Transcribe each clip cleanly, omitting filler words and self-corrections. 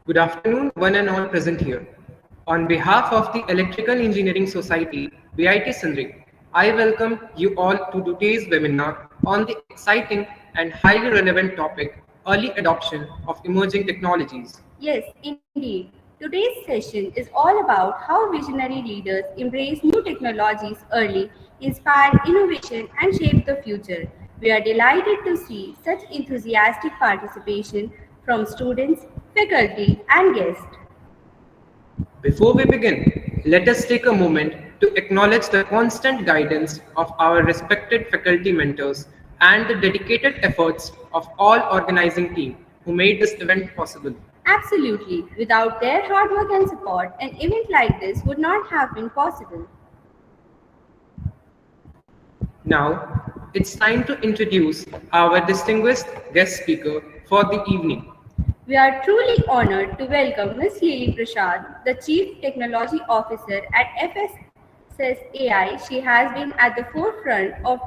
Good afternoon, one and all present here. On behalf of the Electrical Engineering Society, BIT Sindri, I welcome you all to today's webinar on the exciting and highly relevant topic, early adoption of emerging technologies. Yes, indeed. Today's session is all about how visionary leaders embrace new technologies early, inspire innovation, and shape the future. We are delighted to see such enthusiastic participation from students, faculty, and guests. Before we begin, let us take a moment to acknowledge the constant guidance of our respected faculty mentors and the dedicated efforts of all organizing team who made this event possible. Absolutely. Without their hard work and support, an event like this would not have been possible. Now, it's time to introduce our distinguished guest speaker for the evening. We are truly honored to welcome Ms. Lily Prasad, the Chief Technology Officer at FSS AI. She has been at the forefront of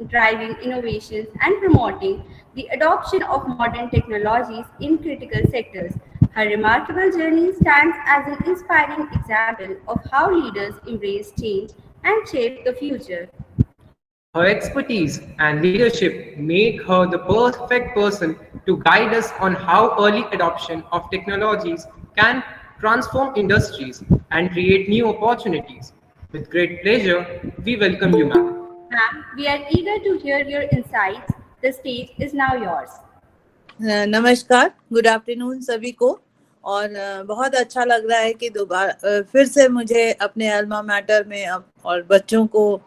driving innovations and promoting the adoption of modern technologies in critical sectors. Her remarkable journey stands as an inspiring example of how leaders embrace change and shape the future. Her expertise and leadership make her the perfect person to guide us on how early adoption of technologies can transform industries and create new opportunities. With great pleasure, we welcome you, ma'am. Ma'am, we are eager to hear your insights. The stage is now yours. नमस्कार, good afternoon सभी को। और बहुत अच्छा लग रहा है कि दोबारा फिर से मुझे अपने अल्मा मैटर में और बच्चों को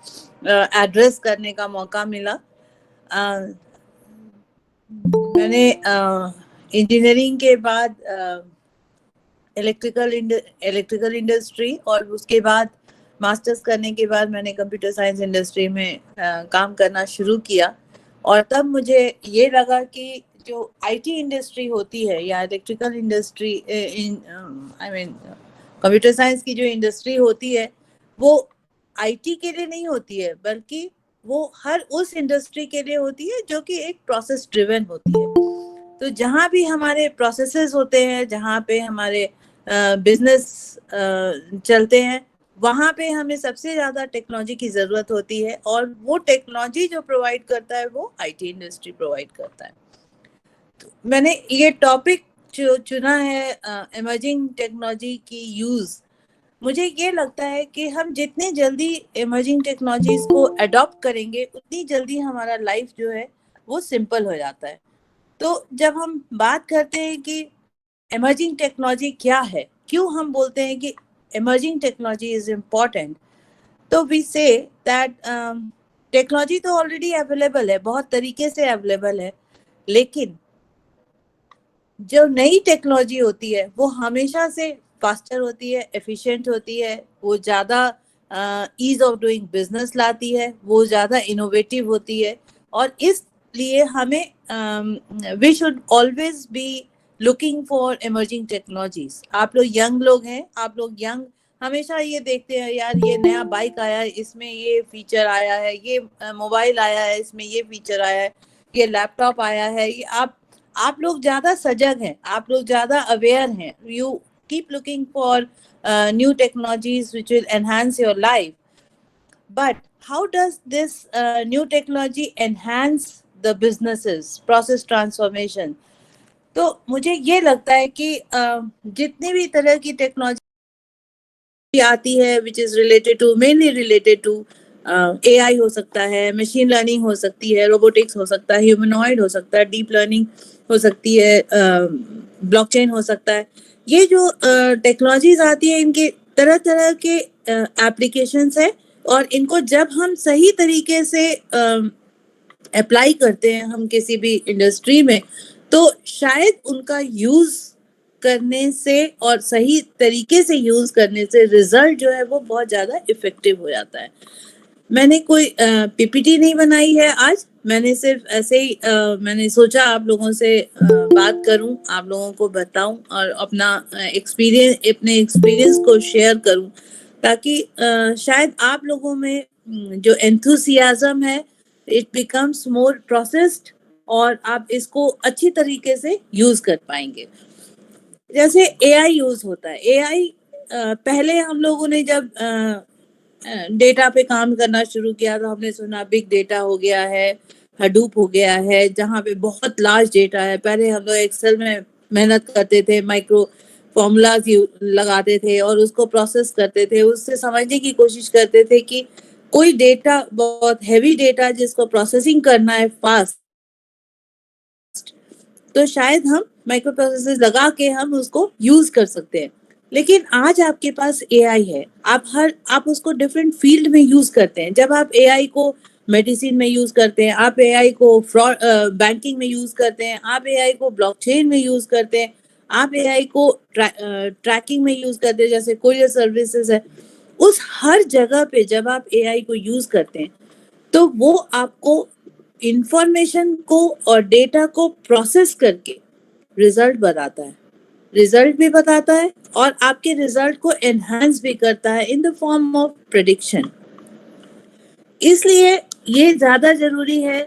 एड्रेस करने का मौका मिला। मैंने इंजीनियरिंग के बाद इलेक्ट्रिकल इंडस्ट्री और उसके बाद मास्टर्स करने के बाद मैंने कंप्यूटर साइंस इंडस्ट्री में काम करना शुरू किया। और तब मुझे ये लगा कि जो आईटी इंडस्ट्री होती है या इलेक्ट्रिकल इंडस्ट्री कंप्यूटर साइंस की जो इंडस्ट्री होती है वो आईटी के लिए नहीं होती है, बल्कि वो हर उस इंडस्ट्री के लिए होती है जो कि एक प्रोसेस ड्रिवन होती है। तो जहाँ भी हमारे प्रोसेसेस होते हैं, जहाँ पे हमारे बिजनेस चलते हैं, वहाँ पे हमें सबसे ज़्यादा टेक्नोलॉजी की ज़रूरत होती है। और वो टेक्नोलॉजी जो प्रोवाइड करता है वो आईटी इंडस्ट्री प्रोवाइड करता है। तो मैंने ये टॉपिक जो चुना है इमर्जिंग टेक्नोलॉजी की यूज़, मुझे ये लगता है कि हम जितने जल्दी इमर्जिंग टेक्नोलॉजीज को अडॉप्ट करेंगे उतनी जल्दी हमारा लाइफ जो है वो सिंपल हो जाता है। तो जब हम बात करते हैं कि इमर्जिंग टेक्नोलॉजी क्या है, क्यों हम बोलते हैं कि इमर्जिंग टेक्नोलॉजी इज इम्पॉर्टेंट, तो वी से दैट टेक्नोलॉजी तो ऑलरेडी अवेलेबल है, बहुत तरीके से अवेलेबल है, लेकिन जो नई टेक्नोलॉजी होती है वो हमेशा से फास्टर होती है, एफिशिएंट होती है, वो ज़्यादा ईज ऑफ डूइंग बिजनेस लाती है, वो ज़्यादा इनोवेटिव होती है। और इसलिए हमें we should always be looking for emerging technologies. आप लोग यंग लोग हैं, आप लोग यंग हमेशा ये देखते हैं, यार ये नया बाइक आया है, इसमें ये फीचर आया है, ये मोबाइल आया है, इसमें ये फीचर आया है, ये लैपटॉप आया है। ये आप लोग ज़्यादा सजग हैं, आप लोग ज़्यादा अवेयर हैं। You keep looking for new technologies which will enhance your life. But how does this new technology enhance the businesses, process transformation? तो मुझे ये लगता है कि जितनी भी तरह की टेक्नोलॉजी आती है which is mainly related to AI हो सकता है, मशीन लर्निंग हो सकती है, रोबोटिक्स हो सकता है, ह्यूमनॉइड हो सकता है, डीप लर्निंग हो सकती है, ब्लॉकचेन हो सकता है। ये जो टेक्नोलॉजीज आती है इनके तरह तरह के एप्लीकेशंस है, और इनको जब हम सही तरीके से अप्लाई करते हैं हम किसी भी इंडस्ट्री में, तो शायद उनका यूज़ करने से और सही तरीके से यूज़ करने से रिजल्ट जो है वो बहुत ज़्यादा इफेक्टिव हो जाता है। मैंने कोई पीपीटी नहीं बनाई है आज, मैंने सिर्फ ऐसे ही मैंने सोचा आप लोगों से बात करूं, आप लोगों को बताऊं और अपना अपने एक्सपीरियंस को शेयर करूं, ताकि शायद आप लोगों में जो एंथुसियाज्म है इट बिकम्स मोर प्रोसेस्ड और आप इसको अच्छी तरीके से यूज कर पाएंगे। जैसे एआई यूज होता है। एआई पहले हम लोगों ने जब डेटा पे काम करना शुरू किया तो हमने सुना बिग डेटा हो गया है, हडूप हो गया है, जहाँ पे बहुत लार्ज डेटा है। पहले हम लोग एक्सेल में मेहनत करते थे, माइक्रो फॉर्मूलाज लगाते थे और उसको प्रोसेस करते थे, उससे समझने की कोशिश करते थे कि कोई डेटा बहुत हैवी डेटा जिसको प्रोसेसिंग करना है फास्ट, तो शायद हम माइक्रो प्रोसेसर लगा के हम उसको यूज कर सकते हैं। लेकिन आज आपके पास एआई है, आप उसको डिफरेंट फील्ड में यूज करते हैं। जब आप एआई को मेडिसिन में यूज करते हैं, आप एआई को फ्रॉड बैंकिंग में यूज करते हैं, आप एआई को ब्लॉकचेन में यूज करते हैं, आप एआई को ट्रैकिंग में यूज करते हैं, जैसे कोरियर सर्विसेज है। उस हर जगह पे जब आप एआई को यूज करते हैं तो वो आपको इंफॉर्मेशन को और डेटा को प्रोसेस करके रिजल्ट बताता है, रिजल्ट भी बताता है और आपके रिजल्ट को एनहांस भी करता है in the form of prediction. इसलिए ये ज्यादा जरूरी है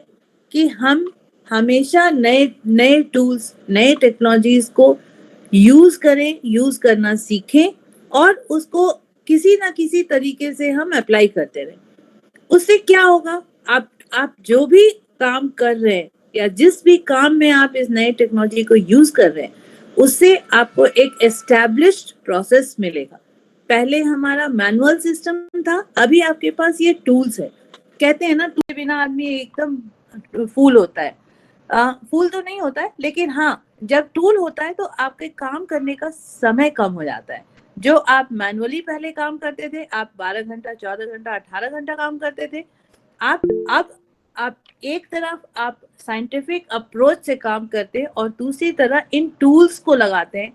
कि हम हमेशा नए नए टूल्स, नए टेक्नोलॉजीज को यूज करें, यूज करना सीखें और उसको किसी ना किसी तरीके से हम अप्लाई करते रहें। उससे क्या होगा, आप जो भी काम कर रहे हैं या जिस भी काम में आप इस नए टेक्नोलॉजी को यूज कर रहे हैं, उससे आपको एक एस्टैब्लिश्ड प्रोसेस मिलेगा। पहले हमारा मैनुअल सिस्टम था, अभी आपके पास ये टूल्स है। कहते हैं ना, टूल के बिना आदमी एकदम फूल होता है। फूल तो नहीं होता है, लेकिन हाँ, जब टूल होता है तो आपके काम करने का समय कम हो जाता है। जो आप मैनुअली पहले काम करते थे, आप 12 घंटा, 14 घंटा, 18 घंटा काम करते थे, आप एक तरफ आप साइंटिफिक अप्रोच से काम करते हैं और दूसरी तरह इन टूल्स को लगाते हैं,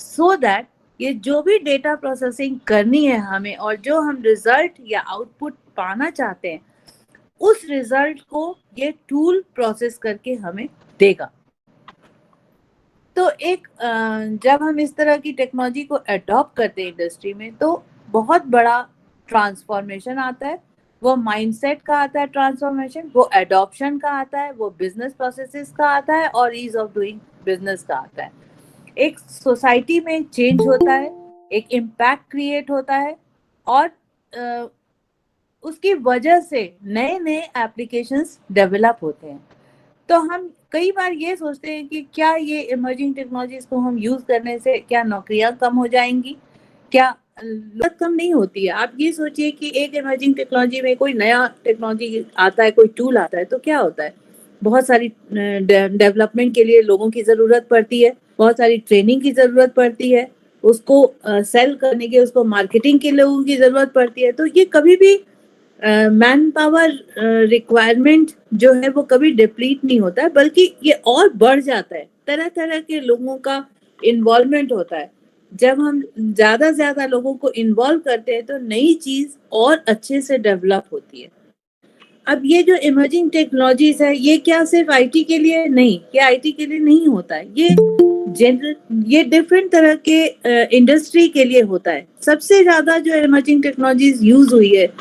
सो दैट ये जो भी डेटा प्रोसेसिंग करनी है हमें और जो हम रिजल्ट या आउटपुट पाना चाहते हैं, उस रिजल्ट को ये टूल प्रोसेस करके हमें देगा। तो जब हम इस तरह की टेक्नोलॉजी को अडॉप्ट करते हैं इंडस्ट्री में, तो बहुत बड़ा ट्रांसफॉर्मेशन आता है। वो माइंडसेट का आता है ट्रांसफॉर्मेशन, वो एडॉप्शन का आता है, वो बिजनेस प्रोसेसेस का आता है और ईज ऑफ डूइंग बिजनेस का आता है। एक सोसाइटी में चेंज होता है, एक इम्पैक्ट क्रिएट होता है और उसकी वजह से नए नए एप्लीकेशंस डेवलप होते हैं। तो हम कई बार ये सोचते हैं कि क्या ये इमर्जिंग टेक्नोलॉजीज को हम यूज करने से क्या नौकरियां कम हो जाएंगी? क्या लागत कम नहीं होती है? आप ये सोचिए कि एक इमर्जिंग टेक्नोलॉजी में कोई नया टेक्नोलॉजी आता है, कोई टूल आता है, तो क्या होता है, बहुत सारी डेवलपमेंट के लिए लोगों की जरूरत पड़ती है, बहुत सारी ट्रेनिंग की जरूरत पड़ती है, उसको सेल करने के, उसको मार्केटिंग के लोगों की जरूरत पड़ती है। तो ये कभी भी मैन पावर रिक्वायरमेंट जो है वो कभी डिप्लीट नहीं होता है, बल्कि ये और बढ़ जाता है। तरह तरह के लोगों का इन्वॉल्वमेंट होता है। जब हम ज्यादा लोगों को इन्वॉल्व करते हैं तो नई चीज और अच्छे से डेवलप होती है। अब ये जो इमर्जिंग टेक्नोलॉजीज है, ये क्या सिर्फ आईटी के लिए नहीं, ये आईटी के लिए नहीं होता है, ये डिफरेंट तरह के इंडस्ट्री के लिए होता है। सबसे ज्यादा जो इमर्जिंग टेक्नोलॉजीज यूज हुई है,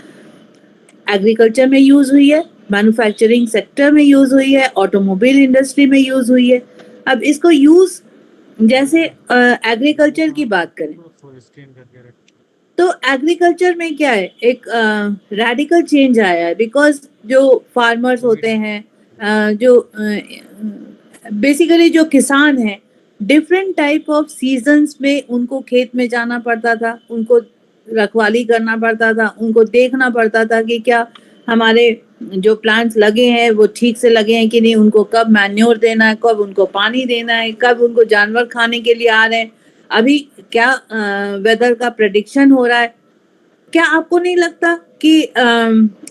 एग्रीकल्चर में यूज हुई है, मैन्युफैक्चरिंग सेक्टर में यूज हुई है, ऑटोमोबाइल इंडस्ट्री में यूज हुई है। अब इसको यूज, जैसे एग्रीकल्चर की बात करें तो एग्रीकल्चर में क्या है, एक रेडिकल चेंज आया है। बिकॉज जो फार्मर्स होते हैं, जो बेसिकली जो किसान हैं, डिफरेंट टाइप ऑफ सीजन्स में उनको खेत में जाना पड़ता था, उनको रखवाली करना पड़ता था, उनको देखना पड़ता था कि क्या हमारे जो प्लांट्स लगे हैं वो ठीक से लगे हैं कि नहीं, उनको कब मैन्योर देना है, कब उनको पानी देना है, कब उनको जानवर खाने के लिए आ रहे हैं, अभी क्या वेदर का प्रेडिक्शन हो रहा है। क्या आपको नहीं लगता कि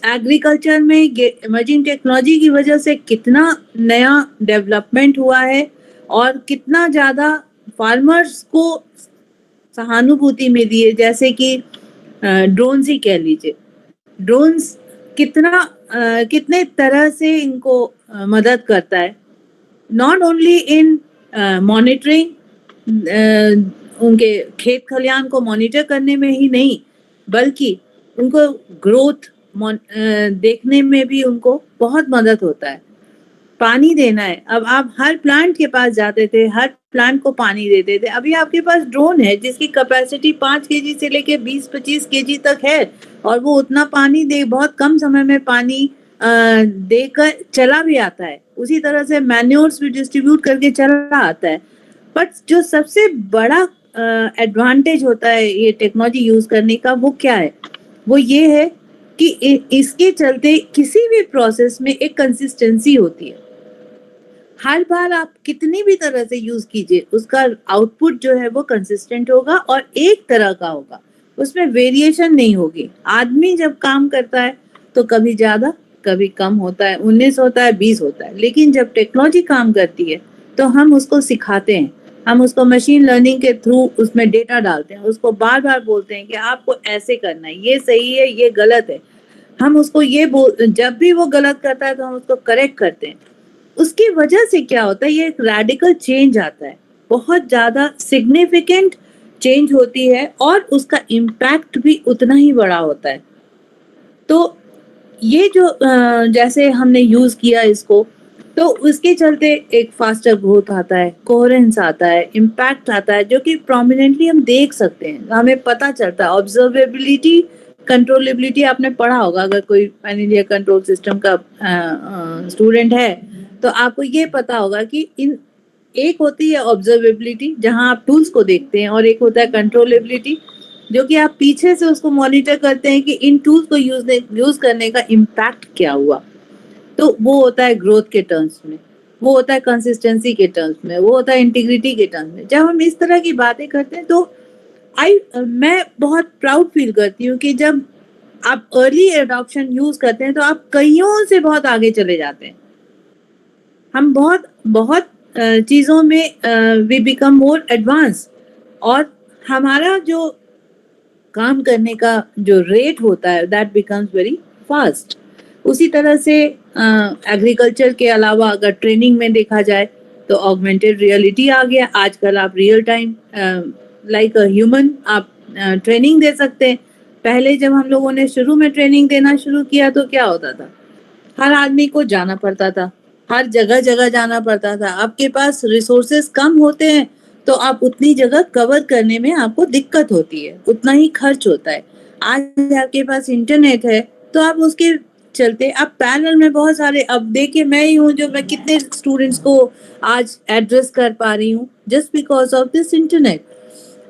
एग्रीकल्चर में इमर्जिंग टेक्नोलॉजी की वजह से कितना नया डेवलपमेंट हुआ है और कितना ज्यादा फार्मर्स को सहानुभूति मिली है? जैसे कि ड्रोन्स ही कह लीजिए, ड्रोन्स कितने तरह से इनको मदद करता है, नॉट ओनली इन मॉनिटरिंग, उनके खेत खलियान को मॉनिटर करने में ही नहीं, बल्कि उनको ग्रोथ देखने में भी उनको बहुत मदद होता है। पानी देना है, अब आप हर प्लांट के पास जाते थे, हर प्लांट को पानी देते थे। अभी आपके पास ड्रोन है जिसकी कैपेसिटी 5 केजी से लेके 20-25 केजी तक है, और वो उतना पानी दे, बहुत कम समय में पानी देकर चला भी आता है। उसी तरह से मैन्योर्स भी डिस्ट्रीब्यूट करके चला आता है। बट जो सबसे बड़ा एडवांटेज होता है ये टेक्नोलॉजी यूज करने का, वो क्या है? वो ये है कि इसके चलते किसी भी प्रोसेस में एक कंसिस्टेंसी होती है। हर बार आप कितनी भी तरह से यूज कीजिए, उसका आउटपुट जो है वो कंसिस्टेंट होगा और एक तरह का होगा, उसमें वेरिएशन नहीं होगी। आदमी जब काम करता है तो कभी ज्यादा कभी कम होता है, 19 होता है, 20 होता है, लेकिन जब टेक्नोलॉजी काम करती है तो हम उसको सिखाते हैं, हम उसको मशीन लर्निंग के थ्रू उसमें डेटा डालते हैं, उसको बार बार बोलते हैं कि आपको ऐसे करना है, ये सही है, ये गलत है। हम उसको जब भी वो गलत करता है तो हम उसको करेक्ट करते हैं। उसकी वजह से क्या होता है, ये एक रेडिकल चेंज आता है, बहुत ज्यादा सिग्निफिकेंट चेंज होती है और उसका इम्पैक्ट भी उतना ही बड़ा होता है। तो ये जो जैसे हमने यूज किया इसको, तो उसके चलते एक फास्टर ग्रोथ आता है, कोहेरेंस आता है, इम्पैक्ट आता है, जो कि प्रोमिनेंटली हम देख सकते हैं, हमें पता चलता है। ऑब्जर्वेबिलिटी, कंट्रोलेबिलिटी आपने पढ़ा होगा, अगर कोई मैनेजर कंट्रोल सिस्टम का स्टूडेंट है तो आपको ये पता होगा कि इन एक होती है ऑब्जर्वेबिलिटी जहां आप टूल्स को देखते हैं, और एक होता है कंट्रोलेबिलिटी जो कि आप पीछे से उसको मॉनिटर करते हैं कि इन टूल्स को यूज करने का इम्पैक्ट क्या हुआ। तो वो होता है ग्रोथ के टर्म्स में, वो होता है कंसिस्टेंसी के टर्म्स में, वो होता है इंटीग्रिटी के टर्म्स में। जब हम इस तरह की बातें करते हैं तो मैं बहुत प्राउड फील करती हूँ कि जब आप अर्ली एडॉप्शन यूज करते हैं तो आप कईयों से बहुत आगे चले जाते हैं। हम बहुत बहुत चीजों में वी बिकम मोर एडवांस, और हमारा जो काम करने का जो रेट होता है दैट बिकम्स वेरी फास्ट। उसी तरह से एग्रीकल्चर के अलावा अगर ट्रेनिंग में देखा जाए तो ऑगमेंटेड रियलिटी आ गया। आजकल आप real time like a human आप ट्रेनिंग दे सकते हैं। पहले जब हम लोगों ने शुरू में ट्रेनिंग देना शुरू किया तो क्या होता था, हर आदमी को जाना पड़ता था, हर जगह जगह जाना पड़ता था। आपके पास रिसोर्सेस कम होते हैं तो आप उतनी जगह कवर करने में आपको दिक्कत होती है, उतना ही खर्च होता है। आज आपके पास इंटरनेट है तो आप उसके चलते आप पैरेलल में बहुत सारे, अब देखिए मैं ही हूँ जो मैं कितने स्टूडेंट्स को आज एड्रेस कर पा रही हूँ just because of this internet.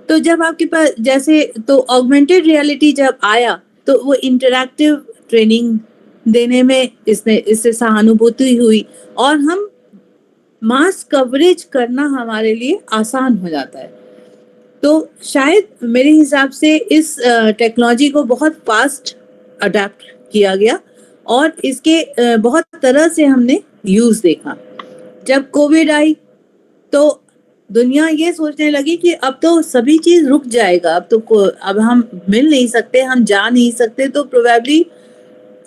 तो जब आपके पास जैसे तो ऑगमेंटेड रियलिटी जब आया तो वो इंटरैक्टिव ट्रेनिंग देने में इससे सहानुभूति हुई, और हम मास कवरेज करना हमारे लिए आसान हो जाता है। तो शायद मेरे हिसाब से इस टेक्नोलॉजी को बहुत फास्ट अडेप्ट किया गया और इसके बहुत तरह से हमने यूज देखा। जब कोविड आई तो दुनिया ये सोचने लगी कि अब तो सभी चीज रुक जाएगा, अब हम मिल नहीं सकते, हम जा नहीं सकते, तो प्रोबेबली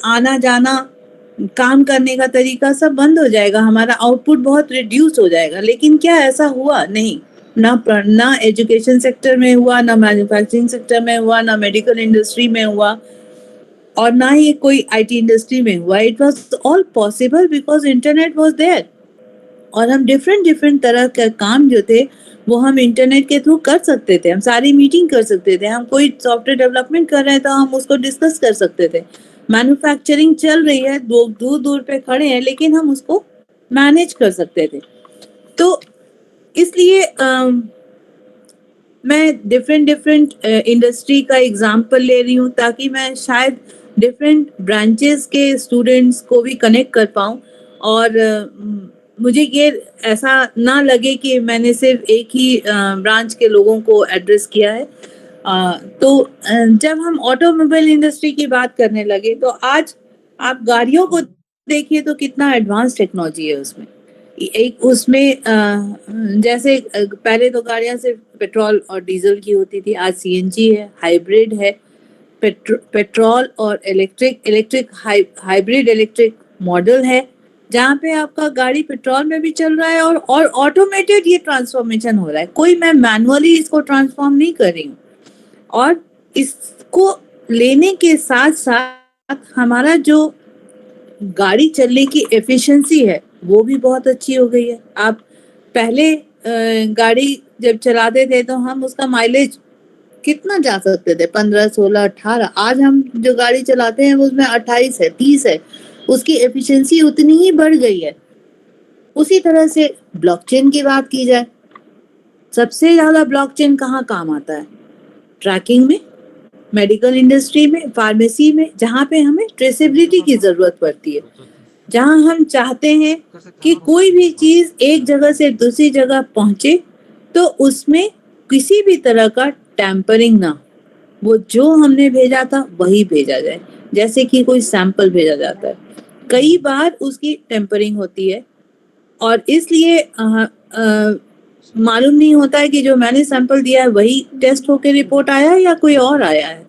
आना जाना, काम करने का तरीका सब बंद हो जाएगा, हमारा आउटपुट बहुत रिड्यूस हो जाएगा। लेकिन क्या ऐसा हुआ? नहीं, ना एजुकेशन सेक्टर में हुआ, ना मैन्युफैक्चरिंग सेक्टर में हुआ, ना मेडिकल इंडस्ट्री में हुआ, और ना ही कोई आईटी इंडस्ट्री में हुआ। It was all possible because internet was there, और हम डिफरेंट तरह के काम जो थे वो हम इंटरनेट के थ्रू कर सकते थे। हम सारी मीटिंग कर सकते थे, हम कोई सॉफ्टवेयर डेवलपमेंट कर रहे हैं तो हम उसको डिस्कस कर सकते थे। मैन्युफैक्चरिंग चल रही है, दूर दूर पे खड़े हैं, लेकिन हम उसको मैनेज कर सकते थे। तो इसलिए मैं डिफरेंट इंडस्ट्री का एग्जांपल ले रही हूँ ताकि मैं शायद डिफरेंट ब्रांचेस के स्टूडेंट्स को भी कनेक्ट कर पाऊँ, और मुझे ये ऐसा ना लगे कि मैंने सिर्फ एक ही ब्रांच के लोगों को एड्रेस किया है। तो जब हम ऑटोमोबाइल इंडस्ट्री की बात करने लगे तो आज आप गाड़ियों को देखिए तो कितना एडवांस टेक्नोलॉजी है उसमें। एक उसमें जैसे पहले तो गाड़ियां सिर्फ पेट्रोल और डीजल की होती थी, आज सीएनजी है, हाइब्रिड है, पेट्रोल और इलेक्ट्रिक हाइब्रिड इलेक्ट्रिक मॉडल है, जहाँ पे आपका गाड़ी पेट्रोल में भी चल रहा है और ऑटोमेटेड ये ट्रांसफॉर्मेशन हो रहा है। कोई मैं मैनुअली इसको ट्रांसफॉर्म नहीं कर रही हूँ, और इसको लेने के साथ साथ हमारा जो गाड़ी चलने की एफिशिएंसी है वो भी बहुत अच्छी हो गई है। आप पहले गाड़ी जब चलाते थे तो हम उसका माइलेज कितना जा सकते थे, 15, 16, 18। आज हम जो गाड़ी चलाते हैं उसमें 28 है, 30 है। उसकी एफिशिएंसी उतनी ही बढ़ गई है। उसी तरह से ब्लॉकचेन की बात की जाए, सबसे ज्यादा ब्लॉकचेन कहाँ काम आता है? ट्रैकिंग में, मेडिकल इंडस्ट्री में, फार्मेसी में, जहाँ पे हमें ट्रेसेबिलिटी की जरूरत पड़ती है, जहाँ हम चाहते हैं कि कोई भी चीज एक जगह से दूसरी जगह पहुंचे तो उसमें किसी भी तरह का टैंपरिंग ना, वो जो हमने भेजा था वही भेजा जाए। जैसे कि कोई सैंपल भेजा जाता है, कई बार उसकी टेम्परिंग होती है और इसलिए मालूम नहीं होता है कि जो मैंने सैंपल दिया है वही टेस्ट होकर रिपोर्ट आया है या कोई और आया है।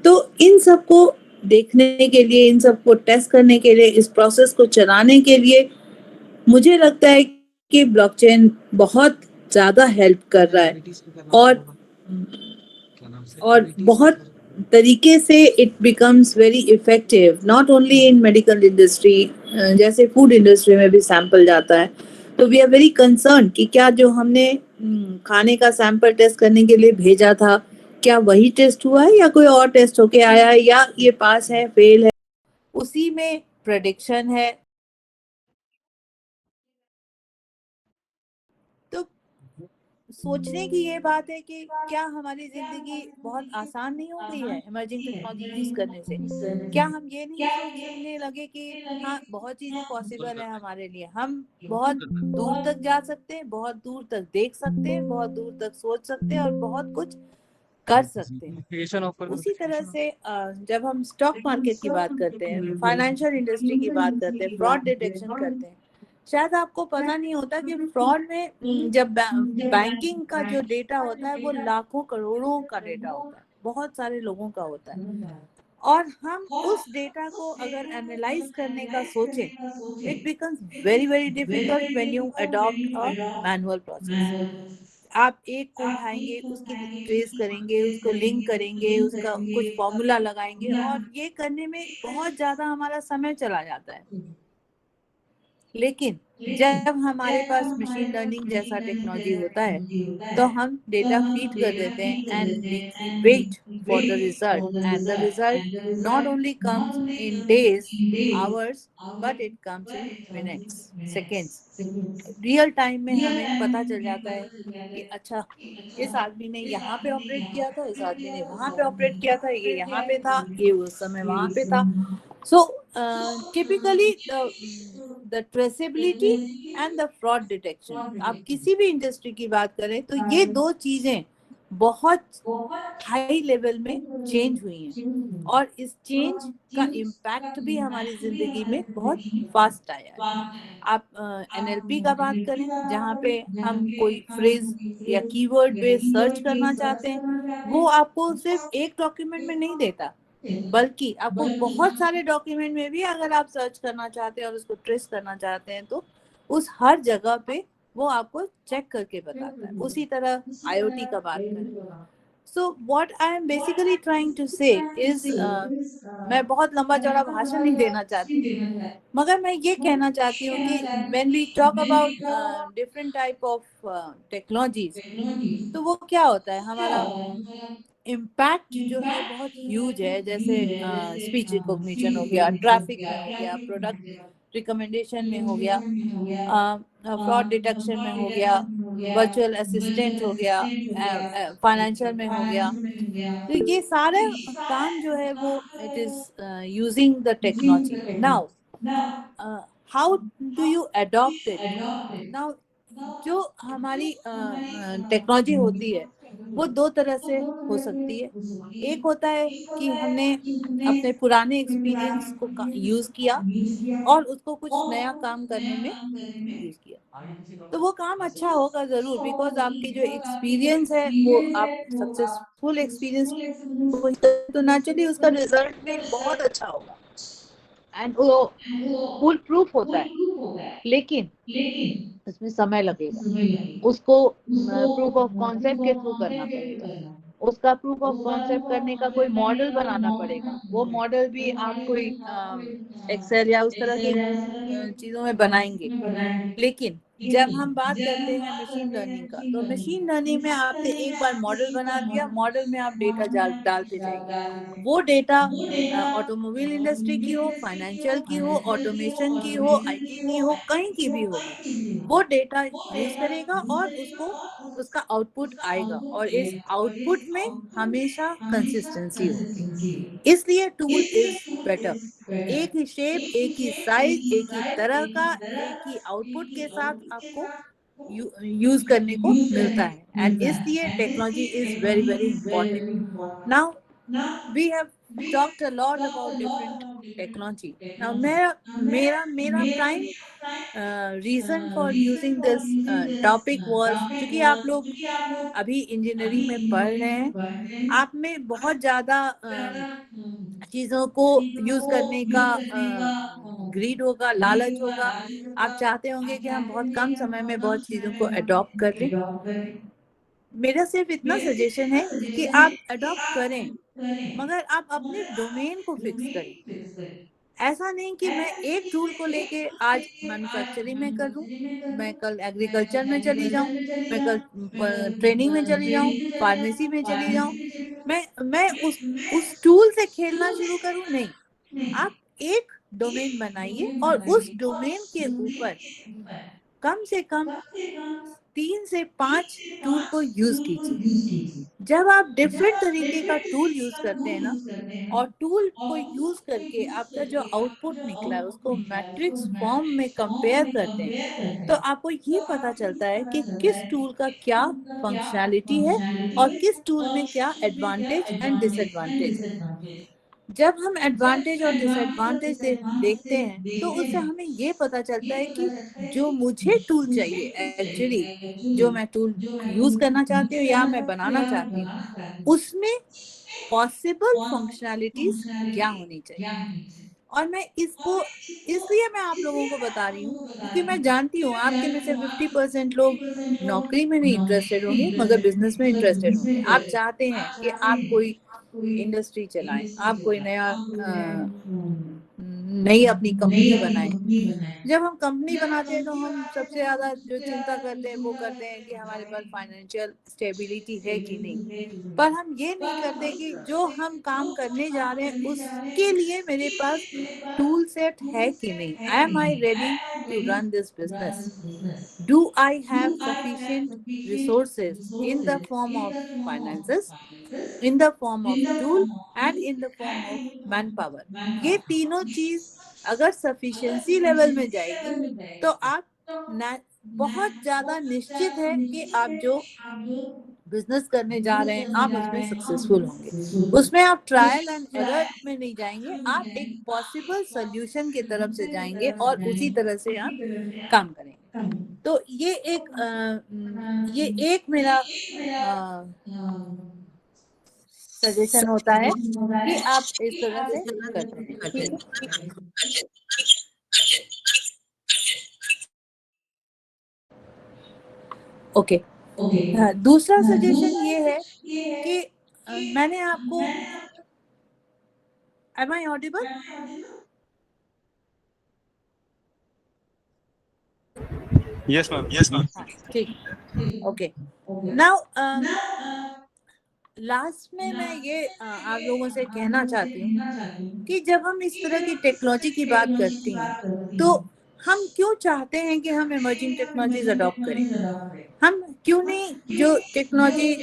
तो इन सबको देखने के लिए, इन सबको टेस्ट करने के लिए, इस प्रोसेस को चलाने के लिए मुझे लगता है कि ब्लॉकचेन बहुत ज्यादा हेल्प कर रहा है और बहुत तरीके से it becomes very effective, not only in medical industry, जैसे फूड इंडस्ट्री में भी सैंपल जाता है। तो वी आर वेरी कंसर्न कि क्या जो हमने खाने का सैंपल टेस्ट करने के लिए भेजा था, क्या वही टेस्ट हुआ है या कोई और टेस्ट होके आया है, या ये पास है, फेल है, उसी में प्रेडिक्शन है। तो सोचने की ये बात है कि क्या हमारी जिंदगी बहुत आसान नहीं हो गई है इमर्जिंग टेक्नोलॉजी यूज करने से? क्या हम ये नहीं सोचने लगे कि हाँ, बहुत चीजें पॉसिबल है हमारे लिए, हम बहुत दूर तक जा सकते हैं, बहुत दूर तक देख सकते हैं, बहुत दूर तक सोच सकते हैं और बहुत कुछ कर सकते हैं। उसी तरह से जब हम स्टॉक मार्केट की बात करते हैं, फाइनेंशियल इंडस्ट्री की बात करते हैं, फ्रॉड डिटेक्शन करते हैं, शायद आपको पता नहीं होता कि फ्रॉड में जब बैंकिंग का जो डेटा होता है वो लाखों करोड़ों का डेटा होता है, बहुत सारे लोगों का होता है। और हम उस डेटा को अगर एनालाइज करने का सोचें, it becomes very very difficult when you adopt a manual process. आप एक को उठाएंगे, उसकी ट्रेस करेंगे, उसको लिंक करेंगे, उसका कुछ फॉर्मूला लगाएंगे और ये करने में बहुत ज्यादा हमारा समय चला जाता है। लेकिन जब हमारे पास मशीन लर्निंग जैसा टेक्नोलॉजी होता है तो हम डेटा फीड कर देते हैं and we wait for the result, and the result not only comes in days, hours, but it comes in minutes, seconds. Real time में हमें पता चल जाता है कि अच्छा, इस आदमी ने यहाँ पे ऑपरेट किया था, इस आदमी ने वहां पे ऑपरेट किया था, ये यहाँ पे था, ये उस समय वहां पे था। So typically the traceability and the fraud detection, आप किसी भी इंडस्ट्री की बात करें तो ये दो चीजें बहुत हाई लेवल में चेंज हुई हैं और इस चेंज का इम्पैक्ट भी हमारी जिंदगी में बहुत फास्ट आया है। आप एनएलपी का बात करें, जहाँ पे हम कोई फ्रेज या कीवर्ड बेस्ड सर्च करना चाहते हैं, वो आपको सिर्फ एक डॉक्यूमेंट में नहीं देता, बल्कि आपको बहुत सारे डॉक्यूमेंट में भी अगर आप सर्च करना चाहते हैं और उसको ट्रेस करना चाहते हैं तो उस हर जगह पे वो आपको चेक करके बताता है। उसी तरह आईओटी का बात करें, so what I am basically trying to say is, मैं बहुत लंबा चौड़ा भाषण नहीं देना चाहती, मगर मैं ये कहना चाहती हूँ कि when we talk about different type of technologies, तो वो क्या होता है, हमारा इम्पैक्ट जो है बहुत ह्यूज है। जैसे स्पीच रिकॉग्निशन हो गया, ट्रैफिक में हो गया, प्रोडक्ट रिकमेंडेशन में हो गया, फ्रॉड डिटेक्शन में हो गया, वर्चुअल असिस्टेंट हो गया, फाइनेंशियल में हो गया। तो ये सारे काम जो है वो it is using the technology. Now how do you adopt it? Now जो हमारी टेक्नोलॉजी होती है वो दो तरह से हो सकती है। एक होता है कि हमने अपने पुराने एक्सपीरियंस को यूज किया और उसको कुछ नया काम करने में यूज किया, तो वो काम अच्छा होगा जरूर, बिकॉज आपकी जो एक्सपीरियंस है वो आप सक्सेसफुल एक्सपीरियंस, तो नेचुरली उसका रिजल्ट भी बहुत अच्छा होगा एंड वो फुल प्रूफ होता है। लेकिन इसमें समय लगेगा, उसको प्रूफ ऑफ कॉन्सेप्ट के थ्रू करना पड़ेगा। उसका प्रूफ ऑफ कॉन्सेप्ट करने का कोई मॉडल बनाना पड़ेगा। वो मॉडल भी आप कोई एक्सेल या उस तरह की चीजों में बनाएंगे। लेकिन जब हम बात करते हैं मशीन लर्निंग का, तो मशीन लर्निंग में आपने एक बार मॉडल बना दिया, मॉडल में आप डेटा डालते जाइए। वो डेटा ऑटोमोबाइल इंडस्ट्री की हो, फाइनेंशियल की हो, ऑटोमेशन की हो, आईटी की हो, कहीं की भी होगी, वो डेटा यूज करेगा और उसको उसका आउटपुट आएगा, और इस आउटपुट में हमेशा कंसिस्टेंसी होगी। इसलिए टूल इज बेटर। एक ही शेप, एक ही साइज, एक ही तरह का, एक ही आउटपुट के साथ आपको यूज करने को मिलता है, एंड इसलिए technology is very very important. Now we have talked a lot about different technology. Now मेरा मेरा मेरा prime reason for using this topic was, क्योंकि आप लोग अभी इंजीनियरिंग में पढ़ रहे हैं, आप में बहुत ज्यादा चीजों को यूज करने का ग्रीड होगा, लालच होगा। आप चाहते होंगे कि हम बहुत कम समय में बहुत चीजों को अडॉप्ट कर लें। मेरा सिर्फ इतना सजेशन है कि आप अडॉप्ट करें, मगर आप अपने डोमेन को फिक्स करें। ऐसा नहीं कि मैं एक टूल को लेके आज मैन्युफैक्चरिंग में करूं, मैं कल एग्रीकल्चर में चली जाऊं, मैं कल ट्रेनिंग में चली जाऊं, फार्मेसी में चली जाऊं, मैं उस टूल से खेलना शुरू करूं। नहीं, आप एक डोमेन बनाइए और उस डोमेन के ऊपर कम से कम 3 से 5 टूल को यूज कीजिए। जब आप डिफरेंट तरीके का टूल यूज करते हैं ना, और टूल को यूज करके आपका जो आउटपुट निकला है उसको मैट्रिक्स फॉर्म में कंपेयर करते हैं, तो आपको ये पता चलता है कि किस टूल का क्या फंक्शनैलिटी है और किस टूल में क्या एडवांटेज एंड डिसएडवांटेज है। जब हम एडवांटेज और डिसएडवांटेज देखते हैं, तो उससे हमें ये पता चलता है कि जो मुझे टूल चाहिए एक्चुअली, जो मैं टूल यूज करना चाहती हूँ या मैं बनाना चाहती हूँ, उसमें पॉसिबल फंक्शनैलिटीज क्या होनी चाहिए। और मैं इसको इसलिए मैं आप लोगों को बता रही हूँ, क्योंकि मैं जानती हूँ आपके में से 50% लोग नौकरी में नहीं इंटरेस्टेड होंगे, मगर बिजनेस में इंटरेस्टेड होंगे। आप चाहते हैं कि आप कोई इंडस्ट्री चलाएं, आप कोई नई अपनी कंपनी बनाएं। जब हम कंपनी बनाते हैं तो हम सबसे ज्यादा जो चिंता करते हैं वो करते हैं कि हमारे पास फाइनेंशियल स्टेबिलिटी है कि नहीं, पर हम ये नहीं करते कि जो हम काम करने जा रहे हैं उसके लिए मेरे पास टूल सेट है कि नहीं। Am I ready to run this business? Do I have sufficient resources in the form of finances, in the form of tool and in the form of manpower? ये तीनों चीज अगर सफिशिएंसी लेवल में जाएगी तो आप बहुत ज्यादा निश्चित है कि आप जो बिजनेस करने जा रहे हैं आप उसमें सक्सेसफुल होंगे। उसमें आप ट्रायल एंड एरर में नहीं जाएंगे, आप एक पॉसिबल सोल्यूशन की तरफ से जाएंगे और उसी तरह से आप काम करेंगे। तो ये एक मेरा सजेशन होता है कि आप इस तरह से करते हैं, ठीक है। ओके, दूसरा सजेशन ये है कि मैंने आपको, am I audible? Yes ma'am. ठीक, ओके। नाउ लास्ट में मैं ये आप लोगों से कहना चाहती हूँ कि जब हम इस तरह की टेक्नोलॉजी की बात करती हैं, तो हम क्यों चाहते हैं कि हम इमर्जिंग टेक्नोलॉजीज अडॉप्ट करें? हम क्यों नहीं, जो टेक्नोलॉजी